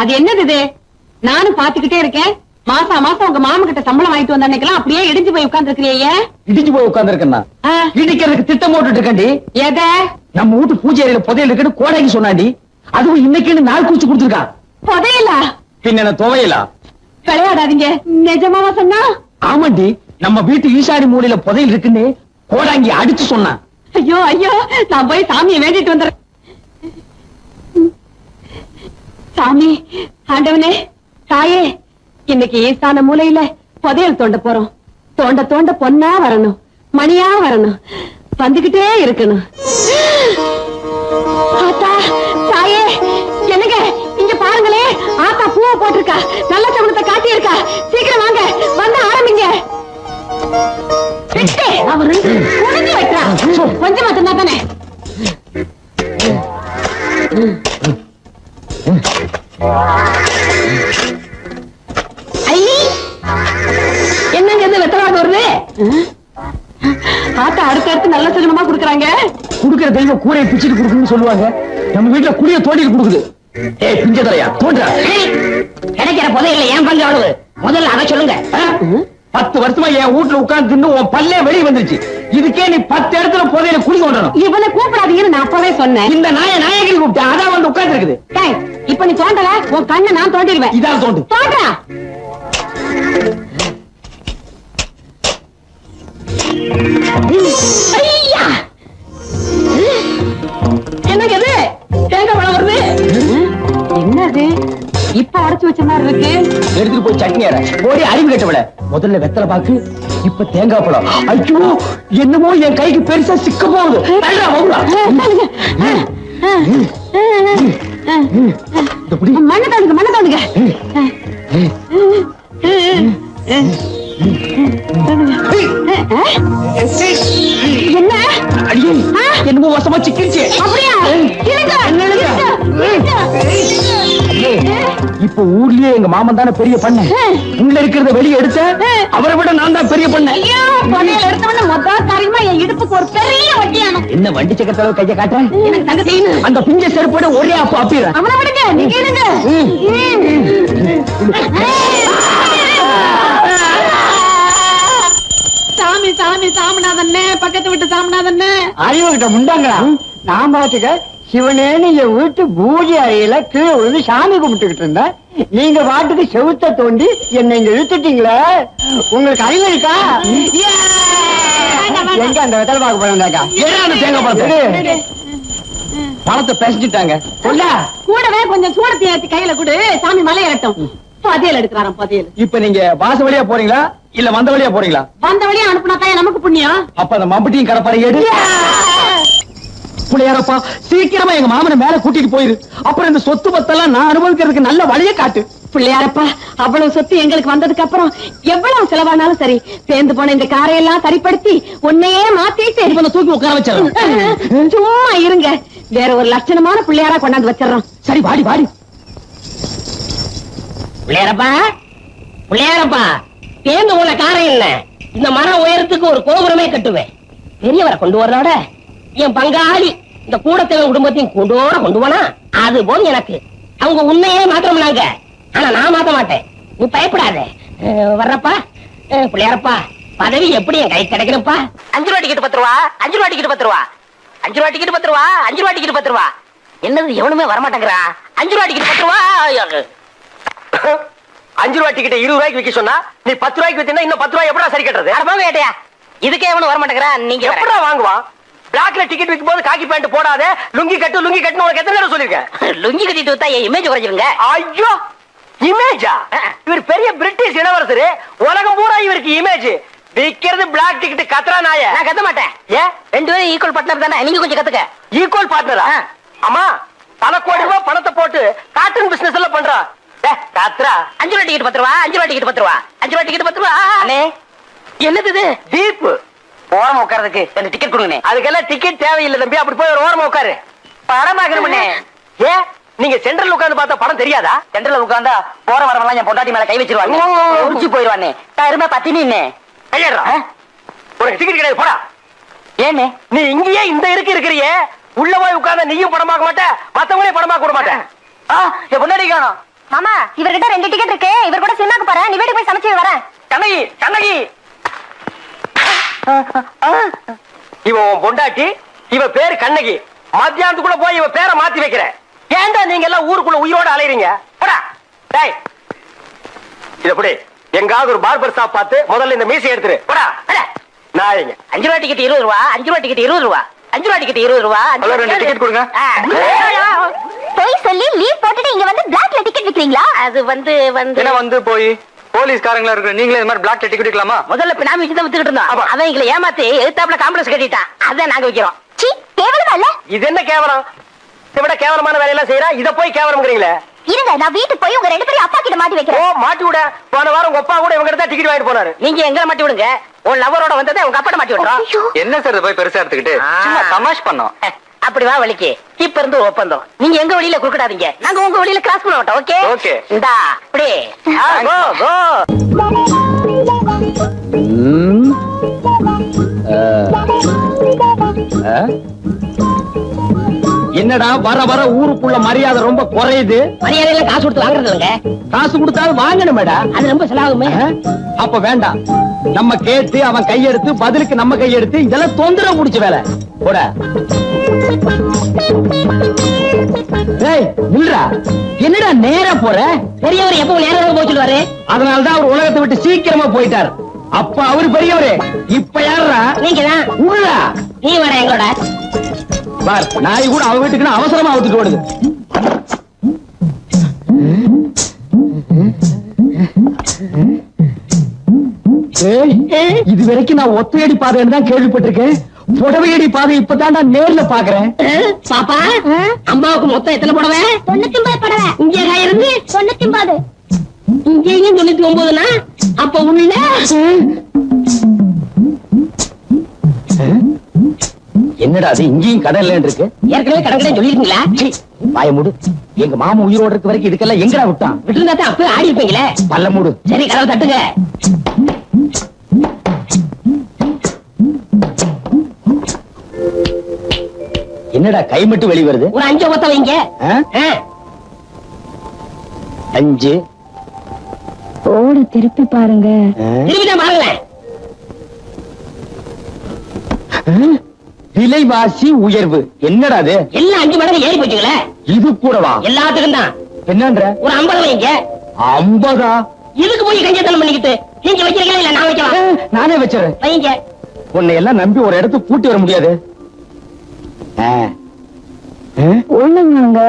அது என்னது இது? நானும் பாத்துக்கிட்டே இருக்கேன். மாசா மாசம் உங்க மாமா கிட்ட சம்பளம் வாங்கிட்டு வந்த அன்னைக்கெல்லாம் அப்படியே இடிஞ்சு போய் உட்கார்ந்து இருக்கிறீங்க. இடிஞ்சு போய் உட்கார்ந்து இருக்கேன்னா இடிக்கிறதுக்கு திட்டம் போட்டுட்டு இருக்கண்டி. எத? நம்ம வீட்டு பூஜை அறையில புதையல் இருக்குன்னு கோடைக்கு சொன்னாண்டி. அதுவும் இன்னைக்குன்னு நாள் கூச்சு கொடுத்துருக்கான். புதையலா? பின்ன துவையலா? விளையாடாதீங்க. நிஜமாவா சொன்னா? ஆமாண்டி, நம்ம வீட்டு ஈசாடி மூலையில புதையல் இருக்குன்னு கோடாங்கி அடிச்சு சொன்னான். ஐயோ ஐயோ, நான் போய் சாமியை வேண்டிட்டு வந்துடுறேன். சாமி, ஆண்டவனே, தாயே, இன்னைக்கு ஈசான மூலையில புதையல் தோண்ட போறோம். தோண்ட தோண்ட பொன்னா வரணும், மணியா வரணும், வந்துகிட்டே இருக்கணும். ஆத்தா, தாயே, என்னங்க இங்க பாருங்களே, ஆத்தா பூவை போட்டிருக்கா, நல்ல சமணத்தை காட்டி இருக்கா. சீக்கிரம் வாங்க, வந்து ஆரம்பிங்க. அவரு முடிஞ்சு வைக்கிறா. கொஞ்சம் மட்டும்தான் தானே. என்னங்க இது வெத்தலாக வருது? ஆத்தா அடுத்தடுத்து நல்ல சகுனமா குடுக்கறாங்க. குடுக்கிற தெய்வம் கூரையை பிச்சுட்டு குடுக்குன்னு சொல்லுவாங்க. நம்ம வீட்டுல குடிய தோண்டிட்டு குடுக்குது. ஏய் பிஞ்சதரையா தோன்றா. கிடைக்கிற புதையல்ல ஏன் பங்கு அவ்வளவு? முதல்ல அதை சொல்லுங்க. 10 வருஷமா என் வீட்டுல உட்கார்ந்து தின்னு உன் பல்லே வெளியே வந்துருச்சு. இதுக்கே நீ 10 இடத்துல புதையல குடி கொண்டணும். இவனை கூப்பிடாதீங்கன்னு நான் அப்பவே சொன்னேன். இந்த நாயகி கூப்பிட்டா அதான் வந்து உட்கார்ந்து இருக்குது. இப்ப நீ தோண்டல, உன் கண்ணை நான் தோண்டிடுவேன். இதால் தோண்டு. தோன்றா. என்னங்க இது? தேங்காய் பழம் வருது. என்னது? இப்ப அடைச்சு வச்ச மாதிரி இருக்கு. எடுத்துட்டு போய் சட்னி அரை. போடி அறிவு கேட்டவள. முதல்ல வெத்தலை பாக்கு, இப்ப தேங்காய் பழம். ஐயோ, என்னமோ என் கைக்கு பெருசா சிக்க போகுது. மண்ணை தாண்டுங்க, மண்ணை தாண்டுங்க. என்ன? அடியே, என்னமோ வசமா சிக்கிருச்சு. அப்படியா? இப்ப ஊர்லயே எங்க மாமன் தானே பெரிய பண்ண. உள்ள இருக்கிறத வெளியே எடுத்த அவரை விட நான் தான் பெரிய பண்ண. எடுத்தவன மொத்த காரியமா என் இடுப்புக்கு ஒரு பெரிய வட்டியானு. என்ன வண்டி சக்கரத்தளவு கைய காட்டுறேன். எனக்கு தங்க செய்யணும். அந்த பிஞ்ச செருப்போட ஒரே அப்ப அப்பிடுறேன். அவனை விடுங்க, நீங்க இருங்க. சாமி சாமி சாமிநாதன்னே, பக்கத்து விட்டு சாமிநாதன்னே. அறிவுகிட்ட முண்டாங்களா? நான் பாத்துக்க சிவனேன்னு என் வீட்டு பூஜை அறையில கீழே விழுந்து சாமி கும்பிட்டுக்கிட்டு இருந்தேன். நீங்க பாட்டுக்கு செவுத்த தோண்டி என்ன இங்க இழுத்துட்டீங்களே. உங்களுக்கு அறிவு இருக்கா? எங்க அந்த வெத்தலை பாக்கு பழம்டாக்கா? தேங்காய் பழத்தை பணத்தை பேசிட்டாங்க. கூடவே கொஞ்சம் சூடத்தை ஏற்றி கையில கொடு, சாமி மலை ஏறட்டும். பதியல் எடுக்கிறாராம், பதியல். இப்ப நீங்க வாச வழியா போறீங்களா இல்ல வந்த வழியா போறீங்களா? வந்த வழியா அனுப்புனாக்கா நமக்கு புண்ணியம். அப்ப அந்த மம்பட்டியும் கடப்பாறை ஏடு. புள்ளையாரப்பா, சீக்கிரமா எங்க மாமனை மேல கூட்டிட்டு போயிரு. அப்புறம் இந்த சொத்து பத்தெல்லாம் நான் அனுபவிக்கிறதுக்கு நல்ல வழியை காட்டு. பிள்ளையாரப்பா, அவ்வளவு சொத்து எங்களுக்கு வந்ததுக்கு அப்புறம் எவ்வளவு செலவானாலும் சரி, சேர்ந்து போன இந்த காரையெல்லாம் சரிப்படுத்தி உன்னையே மாத்திட்டு தூக்கி உட்கார வச்சிடறோம். சும்மா இருங்க, வேற ஒரு லட்சணமான பிள்ளையாரா கொண்டாந்து வச்சிடறோம். சரி, வாடி வாடி. பிள்ளையாரப்பா, பிள்ளையாரப்பா, தேர்ந்து போன காரம் இல்ல, இந்த மரம் உயரத்துக்கு ஒரு கோபுரமே கட்டுவேன். பெரியவரை கொண்டு வரனோட என் பங்காளி இந்த கூடத்தேவன் குடும்பத்தையும் கொண்டு போனா அது போல் எனக்கு. அவங்க உன்னையே மாத்திரம்னாங்க, ஆனா நான் மாத்த மாட்டேன். நீ பயப்படாத. வர்றப்பா பிள்ளையாரப்பா, பதவி எப்படி என் கை கிடைக்கணும்ப்பா? 5 ரூபா டிக்கெட் 10 ரூபா, 5 ரூபா டிக்கெட் 10 ரூபா, 5 ரூபா டிக்கெட் 10 ரூபா, 5 ரூபா டிக்கெட் 10 ரூபா. என்னது எவனுமே வரமாட்டேங்கிறா? 5 ரூபா டிக்கெட் 10 ரூபா. 5 ரூபாய் டிக்கெட் 20 ரூபாய்க்கு விக்க சொன்னா நீ 10 ரூபாய்க்கு வித்தீங்கன்னா இன்னும் 10 ரூபாய் எப்படா சரி கட்டுறது? அடப்பா வேட்டையா, இதுக்கே எவனும் வரமாட்டேங்கிறா? நீங்க எப்படா வாங்குவான்? பிளாக்ல டிக்கெட் விக்கும் போது காக்கி பேண்ட் போடாத, லுங்கி கட்டு லுங்கி கட்டுன்னு உனக்கு எத்தனை தடவை சொல்லிருக்கேன்? லுங்கி கட்டிட்டு வித்தா என் இமேஜ் குறைஞ்சிருங்க. ஐயோ, இமேஜா? இவர் பெரிய பிரிட்டிஷ் இளவரசர், உலகம் பூரா இவருக்கு இமேஜ். விக்கிறது பிளாக் டிக்கெட். கத்துறா நாய. நான் கத்த மாட்டேன். ஏன்? 2 பேரும் ஈக்குவல் பார்ட்னர் தானே, நீங்க கொஞ்சம் கத்துக்க. ஈக்குவல் பார்ட்னரா? அம்மா, பல கோடி ரூபாய் பணத்தை போட்டு காட்டன் பிசினஸ் எல்லாம் பண்றா. காத்துறா. 5 ரூபா டிக்கெட் 10 ரூபா, 5 ரூபா டிக்கெட் 10 ரூபா, 5 ரூபா டிக்கெட் 10 ரூபா. அண்ணே, என்னது இது? டீப் ஓரமா உட்கார்றதுக்கு 2 டிக்கெட் கொடுங்க. அதுக்கெல்லாம் டிக்கெட் தேவையில்லை தம்பி, அப்படி போய் ஒரு ஓரமா உட்காரு. படம் பாக்கணும்னே. ஏன் நீங்க சென்ட்ரல் உட்கார்ந்து பார்த்தா படம் தெரியாதா? சென்டர்ல உட்கார்ந்தா போற வரவெல்லாம் என் பொண்டாட்டி மேல கை வச்சிருவாங்க, உச்சி போயிருவானே. இருமா பத்தினே கையறா. உனக்கு டிக்கெட் கிடையாது, போடா. ஏன்னு நீ இங்கேயே இந்த இருக்கிறியே, உள்ள போய் உட்கார்ந்தா நீயும் படம் பார்க்க மாட்டே, மத்தவங்களே படம் பார்க்க விட மாட்டேன். என் பொண்டாட்டி காணும். மாமா இவர்கிட்ட 2 டிக்கெட் இருக்கு. இவர் கூட சினிமாக்கு போறேன். நீ வீட்டுக்கு போய் சமைச்சு வரேன். கண்ணகி கண்ணகி, இவ உன் பொண்டாட்டி, இவ பேரு கண்ணகி. மத்தியானத்துக்குள்ள போய் இவ பேரை மாத்தி வைக்கிறேன். ஏன்டா நீங்க எல்லாம் ஊருக்குள்ள உயிரோட அலையறீங்க? போடா டேய். இது எப்படி எங்காவது ஒரு பார்பர் ஷாப் பார்த்து முதல்ல இந்த மீசை எடுத்துரு. போடா நாயங்க. 5 ரூபா டிக்கெட் 20 ரூபா, 5 ரூபா டிக்கெட் 20 ரூபா, 5 ரூபா டிக்கெட் 20 ரூபா. 2 டிக்கெட் கொடுங்க. போய் சொல்லி லீவ் போட்டுட்டு இங்க வந்து பிளாக்ல டிக்கெட் விக்கிறீங்களா? அது வந்து என்ன வந்து போய் போலீஸ்காரங்களா இருக்கு, நீங்களே இந்த மாதிரி பிளாக் டிக்கெட் விக்கலாமா? முதல்ல பினாமி வச்சு தான் வித்துக்கிட்டு இருந்தோம். அவன் எங்களை ஏமாத்தி எழுத்தாப்புல காம்ப்ளெக்ஸ் கட்டிட்டான். அதான் நாங்க விக்கிறோம். சீ, கேவலமா இல்ல? இது என்ன கேவலம்? இதை விட கேவலமான வேலையெல்லாம் செய்யறா, இத போய் கேவலம்ங்கறீங்களே. இருங்க, நான் வீட்டுக்கு போய் உங்க 2 பேரும் அப்பா கிட்ட மாட்டி ஓ வைக்கிறேன். மாட்டி விட. போன வாரம் உங்க அப்பா கூட இவங்க கிட்ட டிக்கெட் வாங்கிட்டு போனாரு. நீங்க எங்களை மாட்டி விடுங்க. உன் லவரோட வந்ததை உங்க அப்பாட்ட மாட்டி விடுறோம். ஐயோ. என்ன சார் இதை போய் பெருசா எடுத்துக்கிட்டு சும்மா தமாஷ் பண்ணோம். அப்படி வா வலிக்கு. இப்ப இருந்து ஒப்பந்தம். நீங்க எங்க வழியில குறுக்கிடாதீங்க, நாங்க உங்க வழியில கிராஸ் பண்ண மாட்டோம். Okay okay. இந்தா அப்படி கோ கோ. என்னடா வர வர ஊருக்குள்ள மரியாதை ரொம்ப குறையுது. மரியாதையில காசு கொடுத்து வாங்குறது இல்லைங்க. காசு கொடுத்தாலும் வாங்கணுமேடா. அது ரொம்ப செலவாகுமே. அப்ப வேண்டாம், நம்ம கேட்டு அவன் கையெடுத்து பதிலுக்கு நம்ம கையெடுத்து இதெல்லாம் தொந்தரவு முடிச்ச வேலை. போட டேய் நில்றா. என்னடா நேரா போற? பெரியவர் எப்பவும் நேரம் போய் சொல்லுவாரு. அதனாலதான் அவர் உலகத்தை விட்டு சீக்கிரமா போயிட்டார். அப்ப அவரு பெரியவரு, இப்ப யாரா? நீங்க தான். உள்ளா நீ வர எங்களோட. பார், நாய் கூட அவ வீட்டுக்கு அவசரமா அவுத்துட்டு ஓடுது. இது வரைக்கும் நான் ஒத்தையடி பாதைன்னு தான் கேள்விப்பட்டிருக்கேன். புடவையடி பாதை இப்பதான் நான் நேர்ல பாக்குறேன். பாப்பா, அம்மாவுக்கு மொத்தம் எத்தனை புடவை? 99 படவை. இங்கே இருந்து 99. இங்கேயும் 99னா அப்ப உள்ள என்னடா அது இங்கேயும் கடை இல்லன்னு இருக்கு? ஏற்கனவே கடற்கரை சொல்லிருக்கீங்களா? வாய மூடு. எங்க மாமா உயிரோட இருக்க வரைக்கும் இதுக்கெல்லாம் எங்கடா விட்டான்? விட்டுருந்தா தான் அப்பவே ஆடி இருப்பீங்களே. பல்ல மூடு. சரி, கதவை தட்டுங்க. என்னடா கை மட்டும் வெளி வருது? ஒரு 5 மொத்தம் வைங்க. 5 ஓட திருப்பி பாருங்க. திரும்பிதான் பாருங்களேன். விலைவாசி உயர்வு என்னடா அது? எல்லாம் 5 மடங்கு ஏறி போச்சுங்களே. இது கூடவா? எல்லாத்துக்கும் தான். என்னன்ற? ஒரு 50 வைங்க. 50? இதுக்கு போய் கஞ்சத்தனம் பண்ணிக்கிட்டு நீங்க வைக்கிறீங்களா இல்ல நான் வைக்கலாம்? நானே வச்சுறேன். வைங்க. உன்னை எல்லாம் நம்பி ஒரு இடத்துக்கு கூட்டி வர முடியாது. ஒண்ணுங்க.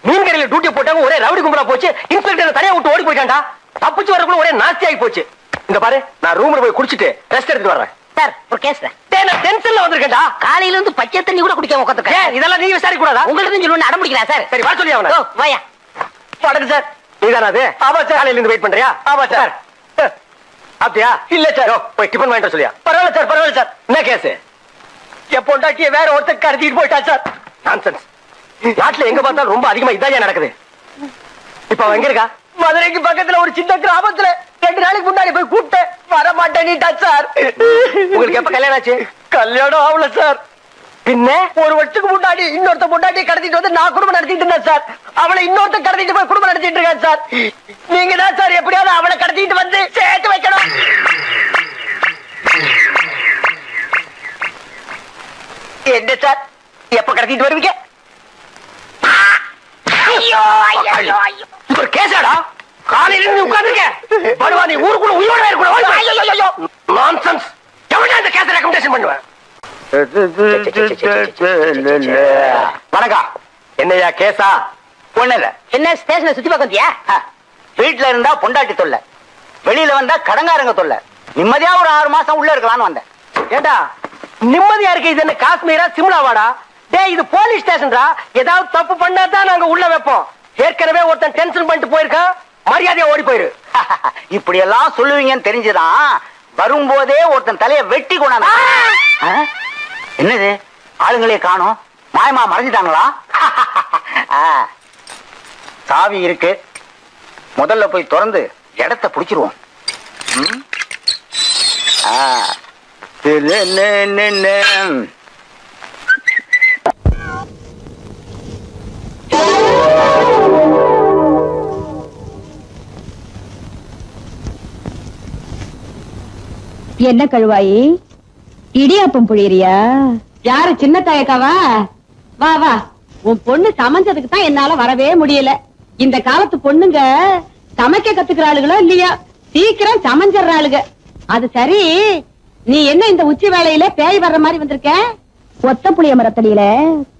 மீன் கடையில டியூட்டி போட்டாங்க, ஒரே ரவுடி கும்பலா போச்சு. இன்ஸ்பெக்டர் தனியா விட்டு ஓடி போயிட்டான்டா. தப்பிச்சு வரக்குள்ள ஒரே நாஸ்தி ஆகி போச்சு. இந்த பாரு, நான் ரூம்ல போய் குடிச்சிட்டு ரெஸ்ட் எடுத்துட்டு வரேன். சார், ஒரு கேஸ். நான் டென்ஷன்ல வந்திருக்கேன்டா. காலையில இருந்து பச்சை தண்ணி கூட குடிக்காம உட்காந்துருக்கேன். ஏன் இதெல்லாம் நீங்க விசாரிக்க கூடாதா? உங்கள்ட்ட சொல்லணும்னு அடம் பிடிக்கிறா சார். சரி, வர சொல்லி அவனை. ஓ, வாயா. வணக்கம் சார். நீதானா அது? ஆமா சார். காலையில இருந்து வெயிட் பண்றியா? ஆமா சார். அப்படியா? இல்ல சார். போய் டிபன் வாங்கிட்டு சொல்லியா? பரவாயில்ல சார், பரவாயில்ல சார். என்ன கேஸ்? என் பொண்டாட்டியை வேற ஒருத்தர் கடத்திட்டு போயிட்டா சார். நான்சென்ஸ். நாட்டுல எங்க பார்த்தாலும் ரொம்ப அதிகமா இதாயா நடக்குது. இப்ப அவன் எங்க இருக்கா? மதுரைக்கு பக்கத்துல ஒரு சின்ன கிராமத்துல 2 நாளைக்கு முன்னாடி போய் கூப்பிட்டேன், வர மாட்டேன்னுட்டா சார். உங்களுக்கு எப்ப கல்யாணம் ஆச்சு? கல்யாணம் ஆகல சார். பின்ன ஒரு வருஷத்துக்கு முன்னாடி இன்னொருத்த பொண்டாட்டியை கடத்திட்டு வந்து நான் குடும்பம் நடத்திட்டு இருந்தேன் சார். அவளை இன்னொருத்த கடத்திட்டு போய் குடும்பம் நடத்திட்டு இருக்காரு சார். நீங்க தான் சார் எப்படியாவது அவளை கடத்திட்டு வந்து சேர்த்து வைக்கணும். என்ன சார், எப்ப கடத்திட்டு வருவீங்க? ஐயோ ஐயோ ஐயோ, ஒரு கேஸாடா? காலையில இருந்து உட்கார்ந்துருக்க படுவா, நீ ஊருக்குள்ள உயிரோட இருக்க. நான்சென்ஸ். எவனா இந்த கேஸை ரெக்கமெண்டேஷன் பண்ணுவேன்? வணக்கம். என்னையா கேஸா? ஒண்ணு இல்ல. என்ன ஸ்டேஷனை சுத்தி பார்க்க வந்தியா? வீட்டுல இருந்தா பொண்டாட்டி தொல்லை, வெளியில வந்தா கடங்காரங்க தொல்லை. நிம்மதியா ஒரு 6 மாசம் உள்ள இருக்கலாம்னு வந்தேன். ஏண்டா நிம்மதியா இருக்கு? இது என்ன காஷ்மீரா சிம்லாவாடா? டேய், இது போலீஸ் ஸ்டேஷன்டா. ஏதாவது தப்பு பண்ணா தான் நாங்க உள்ள வைப்போம். ஏற்கனவே ஒருத்தன் டென்ஷன் பண்ணிட்டு போயிருக்கான், மரியாதையா ஓடி போயிரு. இப்படி எல்லாம் சொல்லுவீங்கன்னு தெரிஞ்சுதான் வரும்போதே ஒருத்தன் தலைய வெட்டி கொண்டாங்க. என்னது, ஆளுங்களே காணோம், மாயமா மறைஞ்சிட்டாங்களா? சாவி இருக்கு, முதல்ல போய் திறந்து இடத்தை புடிச்சிருவோம். என்ன கழுவாயி இடியாப்பம் புழியறியா? யாரு சின்ன தாயக்காவா? வா வா, உன் பொண்ணு சமைஞ்சதுக்கு தான் என்னால வரவே முடியல. இந்த காலத்து பொண்ணுங்க சமைக்க கத்துக்கிறாளுகளோ இல்லையா, சீக்கிரம் சமைஞ்சிடறாளுங்க. அது சரி, நீ என்ன இந்த உச்சி வேளையில பேய் வர்ற மாதிரி வந்திருக்க? ஒத்த புளிய மரத்தடியில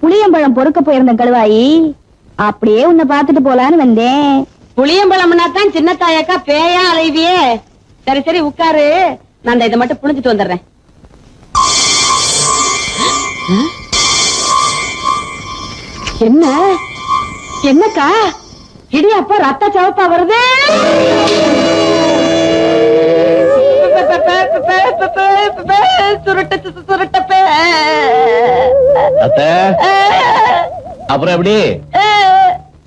புளியம்பழம் பொறுக்க போயிருந்த கழுவாயி, அப்படியே உன்னை பாத்துட்டு போலான்னு வந்தேன். புளியம்பழம்னா தான் சின்ன தாயக்கா பேயா அலைவியே. சரி சரி உட்காரு, நான் இதை மட்டும் புளிஞ்சிட்டு வந்துடுறேன். என்ன என்னக்கா இடியாப்பா ரத்த சவப்பா வருது? சுருட்ட அப்புறம் எப்படி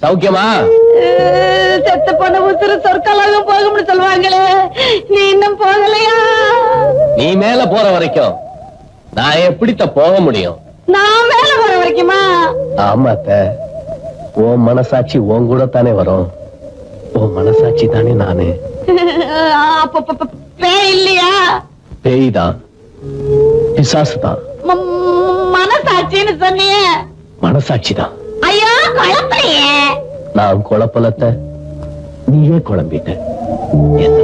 சௌக்கியமா? செத்த பொண்ணு உசுறு சொற்களாகவும் போகும்னு சொல்லுவாங்களே, நீ இன்னும் போகலையா? நீ மேல போற வரைக்கும் நான் எப்படித்த போக முடியும்? நான் மேல போற வரைக்குமா? ஆமா அத்தை, உன் மனசாட்சி உன் கூட தானே வரும். உன் மனசாட்சி தானே நானு. அப்ப பேய் இல்லையா? பேய் தான், பிசாசு தான். மனசாட்சின்னு சொன்னியே. மனசாட்சி தான். ஐயோ குழப்பலையே. நான் குழப்பலத்த, நீயே குழம்பிட்ட. என்ன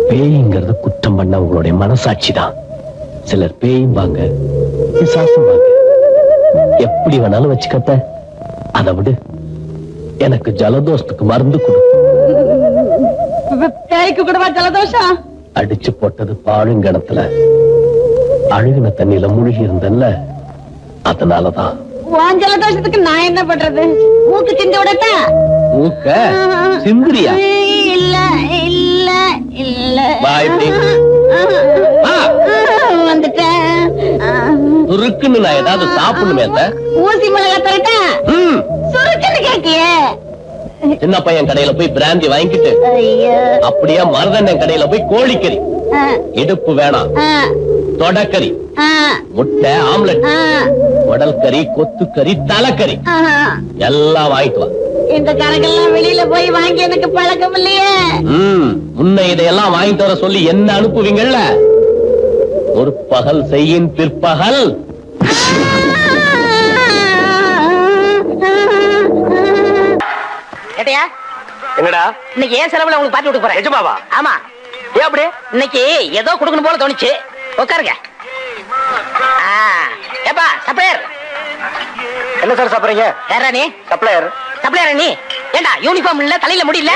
பேய்ங்கிறது குற்றம் பண்ண உங்களுடைய மனசாட்சி தான். சிலர் பேயும்பாங்க, பிசாசும்பாங்க. எப்படி வேணாலும் வச்சுக்கத்த. அதை விடு, எனக்கு ஜலதோஷத்துக்கு மருந்து கொடு. பேய்க்கு கூடவா ஜலதோஷம்? அடிச்சு போட்டது பாழுங்கணத்துல அழுகின தண்ணியில மூழ்கி இருந்தல்ல, அதனாலதான். உன் ஜலதோஷத்துக்கு நான் என்ன பண்றது? மூக்கு சிந்து விடட்டா? மூக்க சிந்திரியா? இல்ல இல்ல இல்ல. வா இப்படி. வா. வந்துட்டேன். சுருக்குன்னு நான் ஏதாவது சாப்பிடணுமே அத்தை. ஊசி மிளகா தரட்டா? சுருக்குன்னு கேக்கியே. சின்ன பையன் கடையில போய் பிராந்தி வாங்கிட்டு ஐயோ. அப்படியே மருதண்ணன் கடையில போய் கோழிக்கறி, இடுப்பு வேணாம், தொடக்கறி, முட்டை ஆம்லெட், உடல் கறி, கொத்துக்கறி, தலைக்கறி எல்லாம் வாங்கிட்டு வா. இந்த கணக்கெல்லாம் வெளியில போய் வாங்கி எனக்கு பழக்கம் இல்லையே. முன்ன இதையெல்லாம் வாங்கிட்டு வர சொல்லி என்ன அனுப்புவீங்கல்ல? ஒரு பகல் செய்யின் பிற்பகல். ஏட்டையா, என்னடா இன்னைக்கு ஏன் செலவுல உங்களுக்கு பாட்டி விட்டு போறேன். நிஜமாவா? ஆமா. ஏன் அப்படி? இன்னைக்கு ஏதோ கொடுக்கணும் போல தோணுச்சு. உட்காருங்க. ஏப்பா சப்ளையர். என்ன சார் சாப்பிடுறீங்க? யாரா நீ? சப்ளையர். சப்ளையர் நீ? ஏண்டா யூனிஃபார்ம் இல்ல, தலையில முடி இல்ல?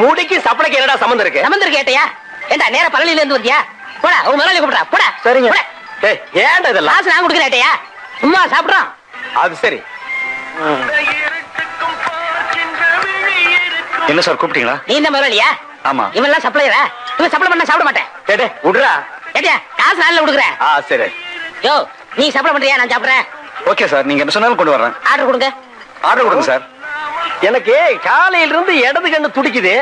முடிக்கு சப்ளைக்கு என்னடா சம்பந்தம் இருக்கு? சம்பந்தம் இருக்கு ஏட்டையா. ஏண்டா நேரா பழனில இருந்து வந்தியா? போடா, ஒரு முதலாளி கூப்பிடுறா. போடா. சரிங்க. போடா. ஏய், ஏன்டா இதெல்லாம்? காசு நான் கொடுக்குறேன் ஏட்டையா. சும்மா சாப்பிடுறோம். அது சரி. என்ன சார் கூப்பிட்டீங்களா? நீ இந்த முதலாளியா? ஆமா. இவெல்லாம் சப்ளையரா? இவன் சப்ளை பண்ண சாப்பிட மாட்டேன். டேய் விடுறா. ஏட்டையா, காசு நாள்ல கொடுக்குறேன். சரி. யோ, நீ சப்ளை பண்றியா? நான் சாப்பிடுறேன். ஓகே சார், நீங்க என்ன சொன்னாலும் கொண்டு வர்றேன். ஆர்டர் கொடுங்க. ஆர்டர் கொடுங்க சார். எனக்கு காலையில இருந்து இடது கண்ணு துடிக்குது.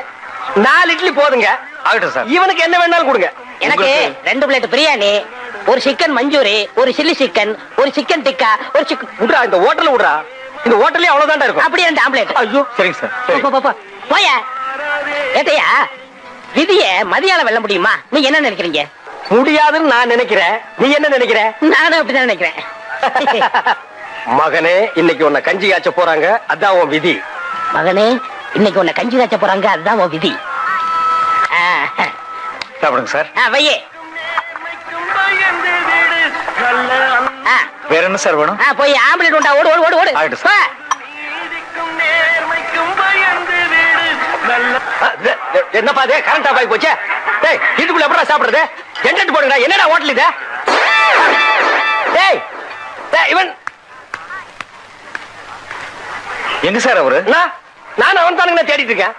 4 இட்லி போதுங்க. ஆகட்டும் சார். இவனுக்கு என்ன வேணாலும் கொடுங்க. எனக்கு 2 பிளேட் பிரியாணி, ஒரு சிக்கன் மஞ்சூரி, ஒரு சில்லி சிக்கன், ஒரு சிக்கன் டிக்கா, ஒரு சிக்கன். விடுறா, இந்த ஹோட்டல்ல விடுறா. இந்த ஹோட்டல்லே அவ்வளவுதான் இருக்கும். அப்படியே 2 ஆம்லெட். ஐயோ சரிங்க சார். சரி. போய ஏட்டையா, விதிய மதியால வெல்ல முடியுமா? நீங்க என்ன நினைக்கிறீங்க? முடியாதுன்னு நான் நினைக்கிறேன். நீ என்ன நினைக்கிற? நானும் அப்படிதான் நினைக்கிறேன். மகனே, இன்னைக்கு உன்னை கஞ்சி காய்ச்ச போறாங்க, அதான் உன் விதி. மகனே, இன்னைக்கு உன்னை கஞ்சி காய்ச்ச போறாங்க, அதுதான் உன் விதி. சாப்பிடுங்க சார். வையே. வேற என்ன சார் வேணும்? போய் ஆம்புலன்ஸ் உண்டா? ஓடு ஓடு ஓடு ஓடு. ஆயிட்டு சார். என்னப்பா இது கரண்ட் ஆஃப் ஆகி போச்சே? டேய், வீட்டுக்குள்ள எப்படா சாப்பிடுறது? ஜெனரேட்டர் போடுங்கடா. என்னடா ஹோட்டல் இது? டேய் டேய், இவன் எங்க சார் அவரு? நான் அவன் தானுங்க தேடிட்டு இருக்கேன்.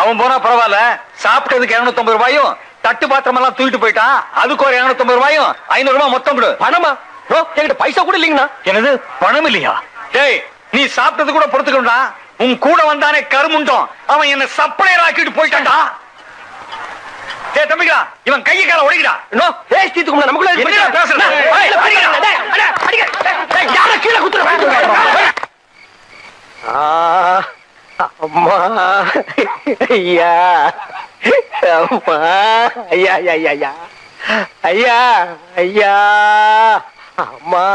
அவன் போனா பரவாயில்ல. சாப்பிட்டதுக்கு 250 ரூபாயும், தட்டு பாத்திரம் எல்லாம் தூக்கிட்டு போயிட்டான். அதுக்கு ஒரு 250 ரூபாயும், 500 ரூபாய் மொத்தம் கொடு. பணமா? என்கிட்ட பைசா கூட இல்லைங்கண்ணா. என்னது பணம் இல்லையா? டேய், நீ சாப்பிட்டது கூட பொறுத்துக்கணும்டா. உன் கூட வந்தானே கருமுண்டோம், அவன் என்ன சப்ளையர் ஆக்கிட்டு போயிட்டான்டா. டேய் தம்பிங்களா இவன் கையை கால ஒடிங்கடா நோ ஏய் தீத்துக்கு முன்ன நமக்குள்ள என்ன பேசுற ஏய் அடிங்க டேய் அடிங்க டேய் யார கீழ குத்துற அம்மா ஐயா அம்மா ஐயா ஐயா ஐயா ஐயா ஐயா அம்மா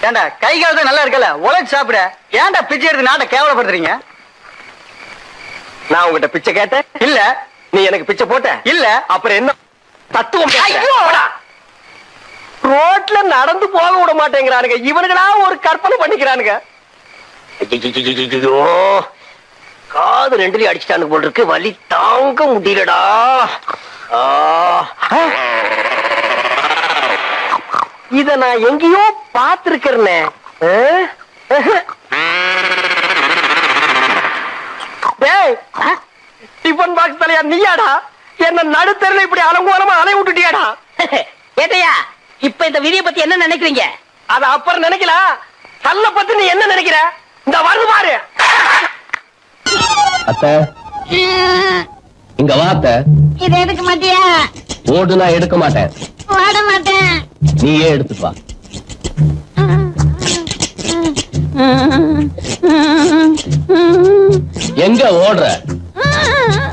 ஏண்டா கை காலத்து நல்லா இருக்கல உழைச்சு சாப்பிட ஏன்டா பிச்சை எடுத்து நாட்டை கேவலப்படுத்துறீங்க நான் உங்ககிட்ட பிச்சை கேட்டேன் இல்ல நீ எனக்கு பிச்சை போட்ட இல்ல அப்புறம் என்ன தத்துவம் ரோட்ல நடந்து போக விட மாட்டேங்கிறானுங்க இவனுங்களா ஒரு கற்பனை பண்ணிக்கிறானுங்க ஐயோ காது ரெண்டுலயும் அடிச்சுட்டானு போல் இருக்கு வலி தாங்க முடியலடா இத நான் எங்கேயோ பாத்திருக்கிறேனே டிபன் பாக்ஸ் தலையா நீயாடா என்ன நடுத்தரில் இப்படி அலங்கோலமா அலை விட்டுட்டியாடா ஏட்டையா இப்ப இந்த விதியை பத்தி என்ன நினைக்கிறீங்க? அத அப்புறம் நினைக்கலாம் கல்ல பத்தி நீ என்ன நினைக்கிற இந்த வருது பாரு அத்தை இங்க வாத்த இதை எடுக்க மாட்டியா? ஓடு நான் எடுக்க மாட்டேன் ஓட மாட்டேன். நீயே எடுத்துட்டு வா எங்க ஓடுற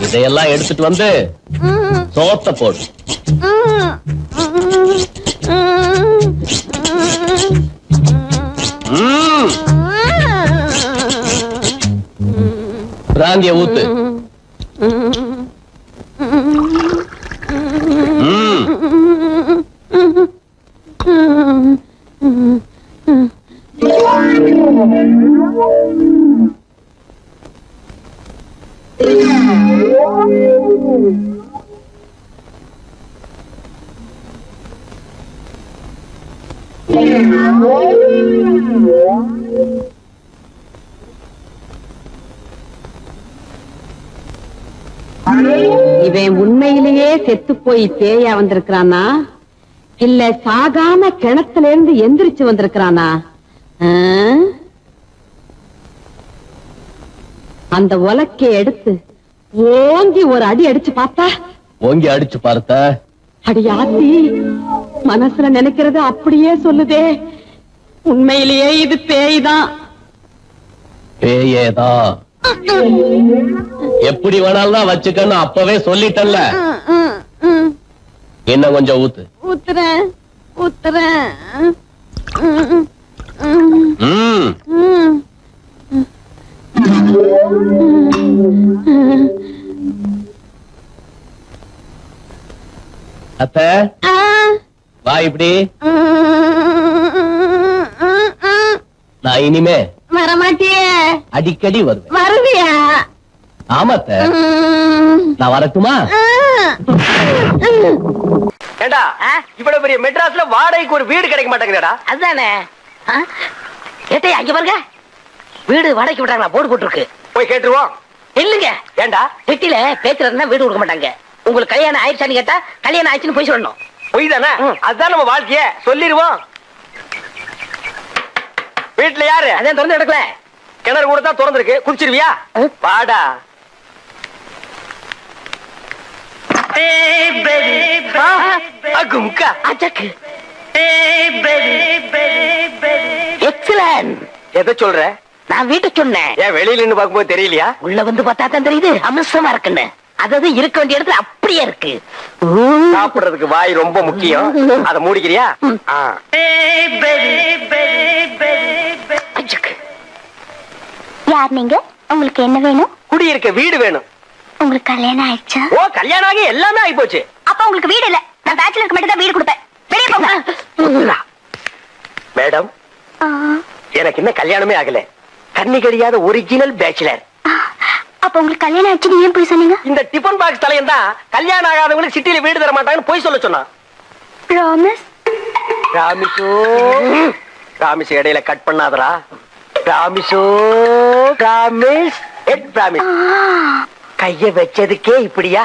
இதையெல்லாம் எடுத்துட்டு வந்து சோத்த போடு பிராந்திய ஊத்து இவன் உண்மையிலேயே செத்து போய் பேயா வந்திருக்கிறானா இல்ல சாகாம கிணத்துல இருந்து எந்திரிச்சு வந்திருக்கிறானா? அந்த உலக்கை எடுத்து ஓங்கி ஒரு அடி அடிச்சு பார்த்தா ஓங்கி அடிச்சு பார்த்த அடியாத்தி மனசுல நினைக்கிறது அப்படியே சொல்லுதே. உண்மையிலேயே இது பேய்தான். பேயேதான் எப்படி வேணாலும் தான் வச்சுக்கன்னு அப்பவே சொல்லிட்டல்ல. இன்னும் கொஞ்சம் ஊத்து. ஊத்துறேன் ஊத்துறேன். அத்தை வா இப்படி. நான் இனிமே வரமாட்டியே. அடிக்கடி வருவேன். வருவியா? ஆமாத்த. நான் வரட்டுமா? ஏண்டா இவ்வளவு பெரிய மெட்ராஸ்ல வாடகைக்கு ஒரு வீடு கிடைக்க மாட்டேங்குதுடா. அதுதானே. ஏட்டையா அங்க பாருங்க வீடு வாடகைக்கு விட்டாங்களா போர்டு போட்டுருக்கு. போய் கேட்டுருவோம். இல்லங்க ஏண்டா சிட்டில பேச்சுறதுனா வீடு கொடுக்க மாட்டாங்க. உங்களுக்கு கல்யாணம் ஆயிடுச்சான்னு கேட்டா கல்யாணம் ஆயிடுச்சுன்னு போய் சொல்லணும். பொய் தானே? அதுதான் நம்ம வாழ்க்கைய சொல்லிருவோம். வீட்டுல யாரு? அதான் திறந்து எடுக்கல. கிணறு கூட தான் திறந்திருக்கு. குடிச்சிருவியா? வாடா. எக்ஸலன்ட். எதை சொல்ற? நான் வீட்டை சொன்னேன். ஏன் வெளியில நின்னு பார்க்கும்போது தெரியலையா? உள்ள வந்து பார்த்தா தான் தெரியுது அமிர்தமா இருக்குன்னு. அதாவது இருக்க வேண்டிய இடத்துல அப்படியே இருக்கு. சாப்பிடுறதுக்கு வாய் ரொம்ப முக்கியம். அத மூடிக்கிறியா? யார் நீங்க? உங்களுக்கு என்ன வேணும்? குடியிருக்க வீடு வேணும். உங்களுக்கு கல்யாணம் ஆயிடுச்சா? ஓ கல்யாணம் ஆகி எல்லாமே ஆகி போச்சு. அப்ப உங்களுக்கு வீடு இல்ல. நான் பேச்சுலருக்கு மட்டும் தான் வீடு கொடுப்பேன். வெளியே போங்க. மேடம் எனக்கு இன்னும் கல்யாணமே ஆகல. கண்ணி கடியாத ஒரிஜினல் பேச்சுலர். அப்ப உங்களுக்கு கல்யாணம் ஆயிடுச்சு ஏன் போய் சொன்னீங்க? இந்த டிபன் பாக்ஸ் தலையன் தான் கல்யாணம் ஆகாதவங்களுக்கு சிட்டில வீடு தர மாட்டாங்கன்னு போய் சொல்ல சொன்னான். ப்ராமிஸ்? ராமிசோ ராமிஸ் இடையில கட் பண்ணாதரா. ராமிசோ ராமிஸ் எட் ராமிஸ். கைய வச்சதுக்கே இப்படியா?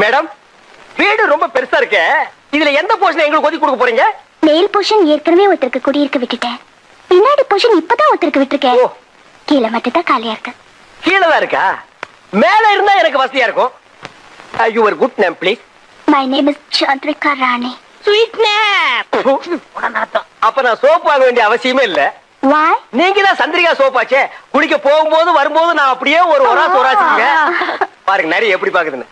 மேடம் வீடு ரொம்ப பெருசா இருக்கு. இதுல எந்த போர்ஷன் எங்களுக்கு ஒதுக்கி கொடுக்க போறீங்க? மேல் போர்ஷன் ஏற்கனவே ஒருத்தருக்கு குடியிருக்க விட்டுட்டேன். பின்னாடி போர்ஷன் இப்பதான் ஒருத்தருக்கு விட்டுருக்கேன். கீழே மட்டும் தான் காலியா இருக்கு. கீழே தான் இருக்கா? மேல இருந்தா எனக்கு வசதியா இருக்கும். Your good name please. My name is Chandrika Rani. அப்ப நான் சோப் வாங்க வேண்டிய அவசியமே இல்ல. Why? நீங்க தான் சந்திரிகா சோப்பாச்சே. குளிக்க போகும்போது வரும்போது நான் அப்படியே ஒரு ஒராசிங்க. பாருங்க நிறைய எப்படி பாக்குதுன்னு.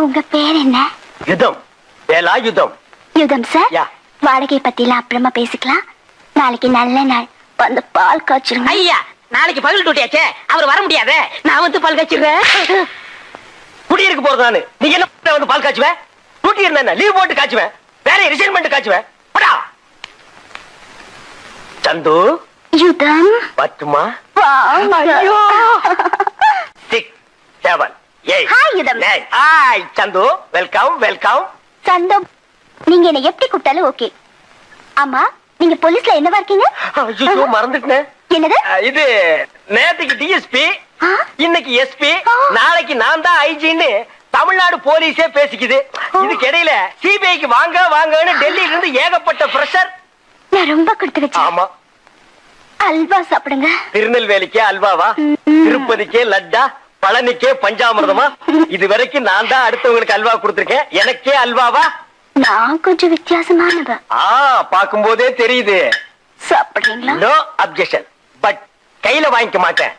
உங்க பேர் என்ன? யுதம். வேலா யுதம். யுதம் சார். யா. வாடகை பத்திலாம் அப்புறமா பேசிக்கலாம். நாளைக்கு நல்ல நாள், வந்து பால் காய்ச்சிருங்க. ஐயா, நாளைக்கு பகல் டூட்டியாச்சே, அவர் வர முடியாதே, நான் வந்து பால் காய்ச்சிடுறேன். குடியிருக்க போறது நானு. நீங்க என்ன வந்து பால் காய்ச்சுவேன்? டூட்டி இருந்தா லீவ் போட்டு காய்ச்சுவேன். வேற ரிசைன்மெண்ட் காய்ச்சுவேன். போடா சந்து. யுதம். பத்துமா? ஐயோ. 6 7 8. Hi, யுதம். ஹாய் சந்து. Welcome welcome. சந்தம், நீங்க என்ன எப்படி கூப்பிட்டாலும் ஓகே. ஆமா, நீங்க போலீஸ்ல என்னவா இருக்கீங்க? ஐயோ மறந்துட்டேன். என்னது? இது நேத்துக்கு டிஎஸ்பி, ஆ? இன்னைக்கு எஸ்பி, ஆ. நாளைக்கு நான் தான் ஐஜின்னு தமிழ்நாடு போலீஸே பேசிக்குது. இதுக்கு இடையில சிபிஐக்கு வாங்க வாங்கன்னு டெல்லியில இருந்து ஏகப்பட்ட பிரஷர். நான் ரொம்ப கொடுத்து வச்சேன். ஆமா. அல்வா சாப்பிடுங்க. திருநெல்வேலிக்கே அல்வாவா, திருப்பதிக்கே லட்டா, பழனிக்கே பஞ்சாமிர்தமா? இது வரைக்கும் நான் தான் அடுத்தவங்களுக்கு அல்வா கொடுத்திருக்கேன். எனக்கே அல்வாவா? நான் கொஞ்சம் வித்தியாசமானவ. பாக்கும் போதே தெரியுது. சாப்பிடுறீங்களா? நோ அப்ஜெக்ஷன், பட் கையில வாங்கிக்க மாட்டேன்.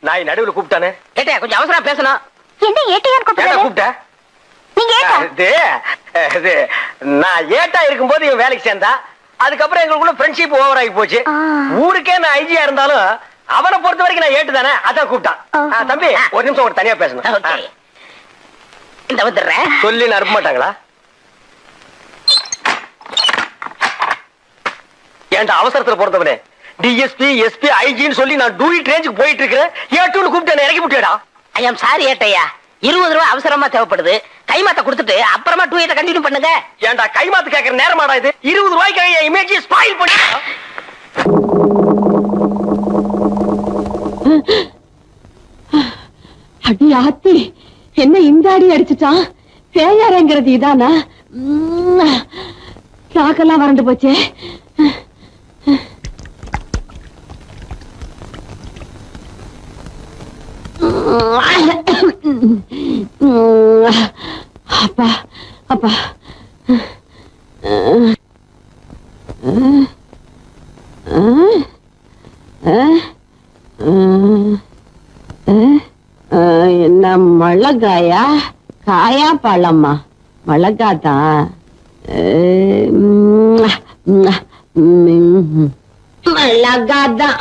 நாய் நடுவுல கூப்பிட்டானே. ஏட்டையா, கொஞ்சம் அவசரமா பேசணும். என்ன ஏட்டையான்னு கூப்பிடுறாரு? கூப்பிட்ட நீங்க ஏட்டா? நான் ஏட்டா இருக்கும்போது இவன் வேலைக்கு சேர்ந்தா. அதுக்கப்புறம் எங்களுக்குள்ள ஃப்ரெண்ட்ஷிப் ஓவர் ஆகி போச்சு. ஊருக்கே நான் ஐஜியா இருந்தாலும் அவனை பொறுத்த வரைக்கும் நான் ஏட்டு தானே, அதான் கூப்பிட்டான். தம்பி ஒரு நிமிஷம் ஒரு தனியா பேசணும். இந்த வந்துடுறேன். சொல்லி அனுப்ப மாட்டாங்களா? ஏன்டா அவசரத்துல பொறுத்தவனே, டிஎஸ்பி எஸ்பி ஐஜின்னு சொல்லி நான் டூயிட் ரேஞ்சுக்கு போயிட்டு இருக்கிறேன். ஏட்டுன்னு கூப்பிட்டு இறக்கி விட்டுடா. ஐ ஆம் சாரி ஏட்டையா, 20 ரூபாய் அவசரமா தேவைப்படுது. கைமாத்த கொடுத்துட்டு அப்புறமா டூயத்தை கண்டினியூ பண்ணுங்க. ஏன்டா கைமாத்து கேட்கற நேரமாடா இது? 20 ரூபாய்க்கு என் இமேஜ் ஸ்பாயில் பண்ணி. அடி ஆத்தி, என்ன இந்த அடி அடிச்சுட்டான்? பேயாரங்கிறது இதானா? சாக்கெல்லாம் வறண்டு போச்சே. அப்பா அப்பா, என்ன மிளகாயா? காயா பழமா? மிளகாதான். மிளகாதான்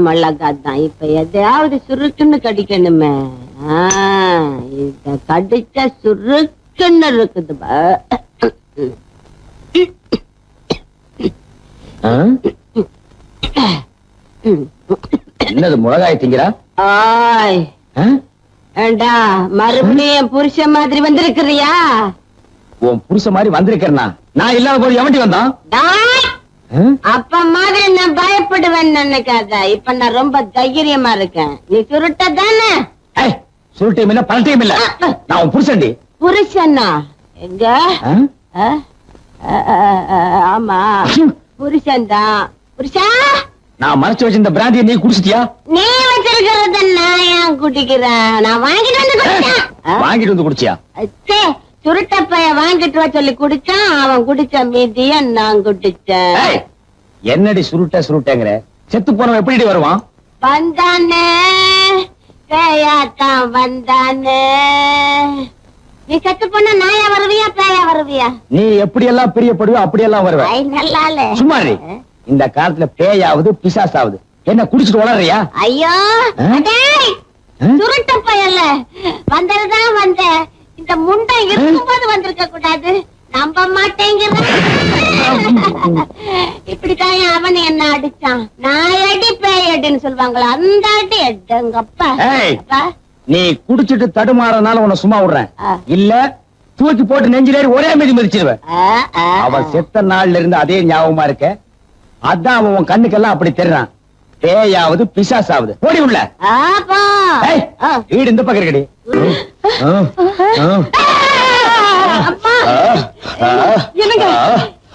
மிளகாதான். இப்ப எதையாவது சுருக்குன்னு கடிக்கணுமே. இத கடிச்ச சுருக்குன்னு இருக்குது. என்னது மிளகாய் திங்கிறா? ஏண்டா மறுபடியும் புருஷ மாதிரி வந்திருக்கிறியா? உன் புருஷ மாதிரி வந்திருக்கிறனா? நான் இல்லாத போது எவண்டி வந்தான்? அப்ப மாதிரி நான் பயப்படுவேன் நினைக்காத. இப்ப நான் ரொம்ப தைரியமா இருக்கேன். நீ சுருட்ட தானே? சுருட்டையும் இல்ல பல்ட்டையும் இல்ல, நான் உன் புருஷன்டி. புருஷனா? எங்க? ஆமா புருஷன் தான். புருஷா நான் மறைச்சு வச்சிருந்த பிராந்தியை நீ குடிச்சிட்டியா? நீ வச்சிருக்கிறத நான் ஏன் குடிக்கிறேன்? நான் வாங்கிட்டு வந்து குடிச்சேன். வாங்கிட்டு வந்து குடிச்சியா? சுருட்டப்பைய வாங்கிட்டு வா சொல்லி குடிச்சான். அவன் குடிச்ச மீதிய நான் குடிச்சேன். ஏய், என்னடி சுருட்டங்கிற? செத்து போனவன் எப்படி வருவான்? வந்தானே பேயாத்தான் வந்தானே. நீ செத்து போன நாயா வருவியா பேயா வருவியா? நீ எப்படி எல்லாம் பிரியப்படுவியோ அப்படியெல்லாம் வருவ. ஐ நல்லாலே. சும்மா இரு. இந்த காலத்துல பேயாவது பிசாசாவது என்ன குடிச்சிட்டு வளர்றியா? ஐயோ சுருட்டப்பையல்ல வந்ததுதான் வந்த. இந்த முண்டை இருக்கும்போது வந்திருக்க கூடாது. நம்ப மாட்டேங்கிற. இப்படித்தான் அவன் என்ன அடிச்சான். நான் அடி பேய் அடின்னு சொல்லுவாங்களா? அந்த அடி எட்டங்கப்பா. நீ குடிச்சிட்டு தடுமாறனால உன்னை சும்மா விடுறேன். இல்ல தூக்கி போட்டு நெஞ்சிலேறி ஒரே மீதி மிதிச்சிருவேன். அவன் செத்த நாள்ல இருந்து அதே ஞாபகமா இருக்க. அதான் அவன் உன் கண்ணுக்கெல்லாம் அப்படி தெரிறான். பேயாவது பிசாசாவது ஓடி உள்ள. வீடு இந்த பக்கம் இருக்கடி. என்னங்க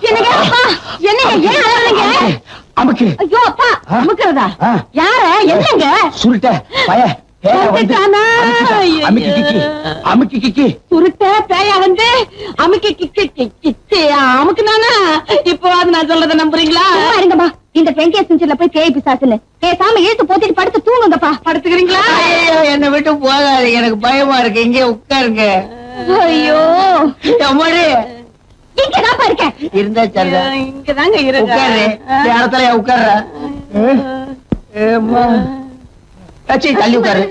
என்னங்க அப்பா என்னங்க ஏன் அழறீங்க? அமுக்கு. ஐயோ அப்பா அமுக்குறதா? யார? என்னங்க சுருட்ட பய பேயா வந்து அமுக்கி கிக்கி அமுக்கி கிக்கி சுருட்ட பேயா வந்து அமுக்கி கிக்கி கிக்கி அமுக்குனானா? இப்போ அது நான் சொல்றத நம்புறீங்களா? இருங்கப்பா. இந்த பெங்கிய செஞ்சுல போய் பேய் பிசாசுன்னு பேசாம இழுத்து போத்திட்டு படுத்து தூங்குங்கப்பா. படுத்துக்கிறீங்களா? என்னை விட்டு போகாது, எனக்கு பயமா இருக்கு. இங்கே உட்காருங்க. ஐயோ அம்மாடி இங்கதான்ப்பா இருக்கேன். இருந்தா சரிதா. இங்கதாங்க உட்காரு. இருக்கு. இடத்துல உட்கார்ற. தள்ளி உட்காரு.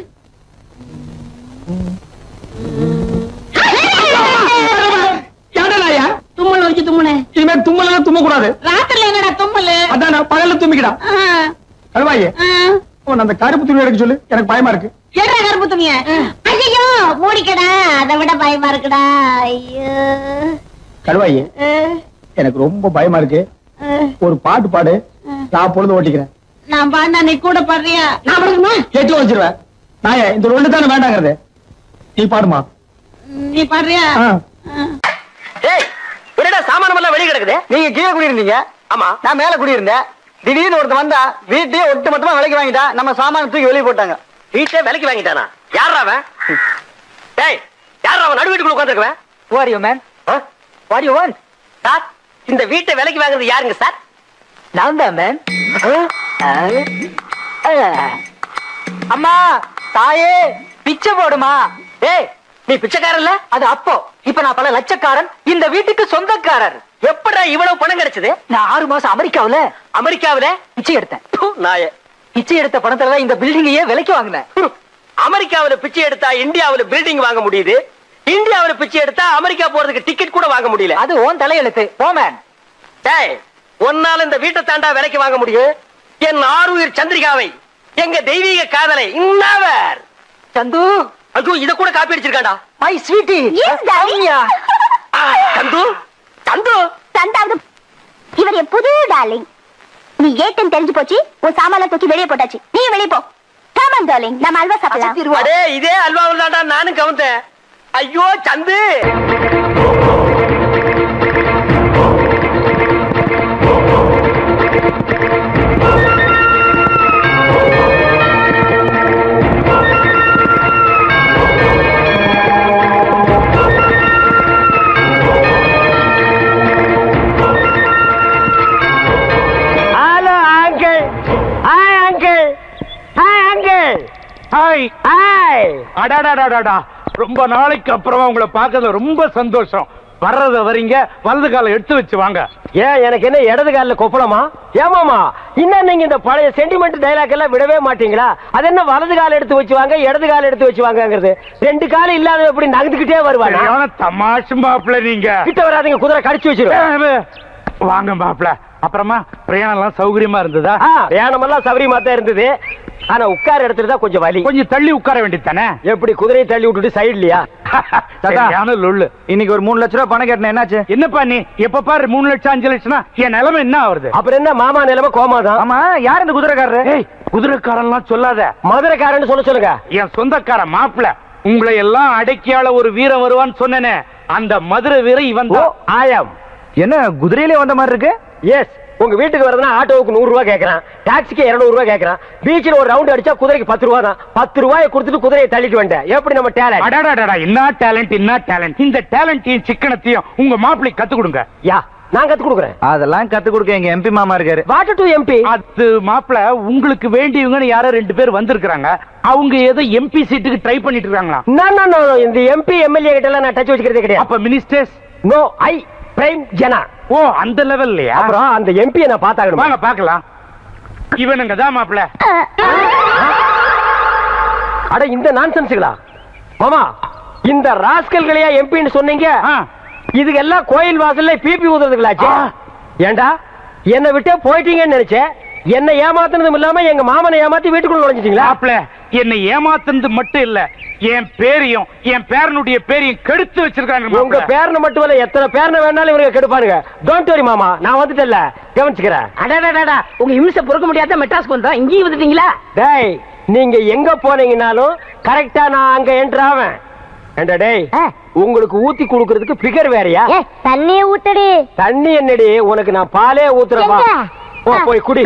தும்மல் வச்சு தும்முனே. இனிமே தும்மலாம் தும்ம கூடாது. ராத்திரில என்னடா தும்மல்? அதான் பகல்ல தும்பிக்கடா. கழுவாயே அந்த கருப்பு துணி எடுக்க சொல்லு, எனக்கு பயமா இருக்கு. ஏடா கருப்பு துணிய? ஐயோ மூடிக்கடா. அதை விட பயமா இருக்குடா. ஐயோ கழுவாயே எனக்கு ரொம்ப பயமா இருக்கு. ஒரு பாட்டு பாடு, நான் பொழுது ஓட்டிக்கிறேன். நான் பாண்டா நீ கூட பாடுறியா? நான் பாடுமா? கேட்டு வச்சிருவேன். நாயே இந்த ரெண்டு தானே வேண்டாங்கிறது. நீ பாடுமா? நீ பாடுறியா? என்னடா சாமானம் எல்லாம் வெளியே கிடக்குது? நீங்க கீழே குடியிருந்தீங்க. ஆமா, நான் மேல குடியிருந்தேன். திடீர்னு ஒருத்தன் வந்தா வீட்டையே ஒட்டு மொத்தமா விலைக்கு வாங்கிட்டா. நம்ம சாமான தூக்கி வெளியே போட்டாங்க. வீட்டை விலைக்கு வாங்கிட்டானா? யாரா அவன்? டேய், யாரா அவன்? நடு வீட்டுக்குள்ள உட்கார்ந்திருக்கவன். Who are you man? What do you want? Sir, இந்த வீட்டை விலைக்கு வாங்குறது யாருங்க சார்? நான் தான் மேன். அம்மா தாயே பிச்சை போடுமா? டேய், நீ பிச்சைக்காரன் இல்ல? அது அப்போ. இப்ப நான் பல லட்சக்காரன், இந்த வீட்டுக்கு சொந்தக்காரர். எப்படா இவ்வளவு பணம் கிடைச்சது? நான் 6 மாசம் அமெரிக்காவுல பிச்சை எடுத்தேன். நாயே, பிச்சை எடுத்த பணத்துல இந்த பில்டிங்கையே விலைக்கு வாங்கினேன். அமெரிக்காவுல பிச்சை எடுத்தா இந்தியாவுல பில்டிங் வாங்க முடியுது. இந்தியாவுல பிச்சை எடுத்தா அமெரிக்கா போறதுக்கு டிக்கெட் கூட வாங்க முடியல. அது ஓன் தலையெழுத்து. போமேன். டேய், ஒன்னால இந்த வீட்டை தாண்டா விலைக்கு வாங்க முடியும். என் ஆருயிர் சந்திரிகாவை, எங்க தெய்வீக காதலை இன்னவர் சந்து. ஐயோ, இத கூட காப்பி அடிச்சிருக்காடா. My sweetie. சந்து சந்து சந்தாவது இவர் என் புது டார்லிங். நீ ஏட்டன் தெரிஞ்சு போச்சு. உன் சாமான தூக்கி வெளியே போட்டாச்சு. நீ வெளியே போ. காமன் டார்லிங், நம்ம அல்வா சாப்பிடலாம். அடே, இதே அல்வாவில் தாண்டா நானும் கவுந்தேன். ஐயோ சந்து. ரொம்ப நாளைக்கு அப்புறமா உங்களை பார்க்கறதுல ரொம்ப சந்தோஷம். வர்றத வரீங்க, வலது கால எடுத்து வச்சு வாங்க. ஏன், எனக்கு என்ன இடது காலில் கொப்பளமா? ஏமாமா, இன்னும் நீங்க இந்த பழைய சென்டிமெண்ட் டைலாக் எல்லாம் விடவே மாட்டீங்களா? அது என்ன வலது கால எடுத்து வச்சு வாங்க, இடது கால எடுத்து வச்சு வாங்கங்கிறது? 2 காலம் இல்லாத எப்படி நகர்ந்துகிட்டே வருவாங்க? தமாஷு மாப்பிள்ள, நீங்க கிட்ட வராதீங்க, குதிரை கடிச்சு வச்சிருவேன். வாங்க மாப்பிள்ள. அப்புறமா பிரயாணம் எல்லாம் சௌகரியமா இருந்ததா? பிரயாணம் எல்லாம் சௌகரியமா தான் இருந்தது. ஆனா உட்கார இடத்துல தான் கொஞ்சம் வலி. கொஞ்சம் தள்ளி உட்கார வேண்டியதானே? எப்படி குதிரையை தள்ளி விட்டுட்டு சைட்லயா? இன்னைக்கு ஒரு 3 லட்சம் ரூபாய் பணம் கேட்டேன். என்னாச்சு? என்னப்பா நீ எப்ப பாரு 3 லட்சம் 5 லட்சம்னா என் நிலைமை என்ன ஆகுது? அப்புறம் என்ன மாமா நிலைமை? கோமாதான். ஆமா, யார் இந்த குதிரைக்காரரு? குதிரைக்காரன்லாம் சொல்லாத, மதுரைக்காரன்னு சொல்லுங்க. என் சொந்தக்கார மாப்பிள்ள. உங்களை எல்லாம் அடக்கியால ஒரு வீரன் வருவான்னு சொன்னேனே, அந்த மதுரை வீரன் இவன் தான். ஆயம். என்ன குதிரையிலே வந்த மாதிரி இருக்கு? எஸ், உங்க வீட்டுக்கு வரதுனா ஆட்டோவுக்கு 100 ரூபாய் கேக்குறான், டாக்ஸிக்கு 200 ரூபாய் கேக்குறான், பீச்சில் ஒரு ரவுண்ட் அடிச்சா குதிரைக்கு 10 ரூபாய் தான். 10 ரூபாயை கொடுத்துட்டு குதிரையை தள்ளிட்டு வந்தேன். எப்படி நம்ம டேலண்ட்? அடடடடா, என்ன டேலண்ட். இந்த டேலண்டையும் சிக்கனத்தையும் உங்க மாப்பிள்ளைக்கு கத்து கொடுங்க. யா, நான் கத்து கொடுக்குறேன். அதெல்லாம் கத்து கொடுக்க எங்க எம்பி மாமா இருக்காரு. Water to MP. அது மாப்பிள்ள, உங்களுக்கு வேண்டியவங்கன்னு யாரோ 2 பேர் வந்திருக்காங்க. அவங்க ஏதோ எம்பி சீட்டுக்கு ட்ரை பண்ணிட்டு இருக்காங்களா? நான் இந்த எம்பி எம்எல்ஏ கிட்ட எல்லாம் நான் டச் வச்சுக்கிறதே கிடையாது. அப்ப மினிஸ்டர்ஸ்? நோ, ஐ பிரைம் ஜனா. ஓ, அந்த லெவல்லயா? அப்புறம் அந்த எம்பியை நான் பார்த்தாகணும். வாங்க பார்க்கலாம். இவனுங்க தான் மாப்பிள்ள. அட, இந்த நான்சென்ஸ்களா மாமா? இந்த ராஸ்கல்களையா எம்பின்னு சொன்னீங்க? இதுக்கு எல்லாம் கோயில் வாசல்ல பிபி ஊதுறதுங்களாச்சு. ஏண்டா, என்னை விட்டே போயிட்டீங்கன்னு நினைச்சேன். என்ன ஏமாத்துனதும் இல்லாம எங்க மாமனை ஏமாத்தி வீட்டுக்குள்ள நுழைஞ்சிட்டீங்களா? மாப்பிள்ள, என்னை ஏமாத்துனது மட்டும் இல்ல, என் பேரையும் என் பேரனுடைய பேரையும் கெடுத்து வச்சிருக்காங்க. உங்க பேரனை மட்டும் இல்ல, எத்தனை பேரனை வேணாலும் இவங்க கெடுப்பானுங்க. டோன்ட் வரி மாமா, நான் வந்துட்டேன்ல, கவனிச்சுக்கிறேன். அடடடடா, உங்க இம்சை பொறுக்க முடியாத மெட்ராஸ்க்கு வந்தோம், இங்கேயும் வந்துட்டீங்களா? டேய், நீங்க எங்க போனீங்கன்னாலும் கரெக்டா நான் அங்க என்டர் ஆவேன். ஏண்டா டேய், உங்களுக்கு ஊத்தி குடுக்கிறதுக்கு பிகர் வேறயா? தண்ணிய ஊத்தடி. தண்ணி என்னடி, உனக்கு நான் பாலே ஊத்துறவா. போய் குடி.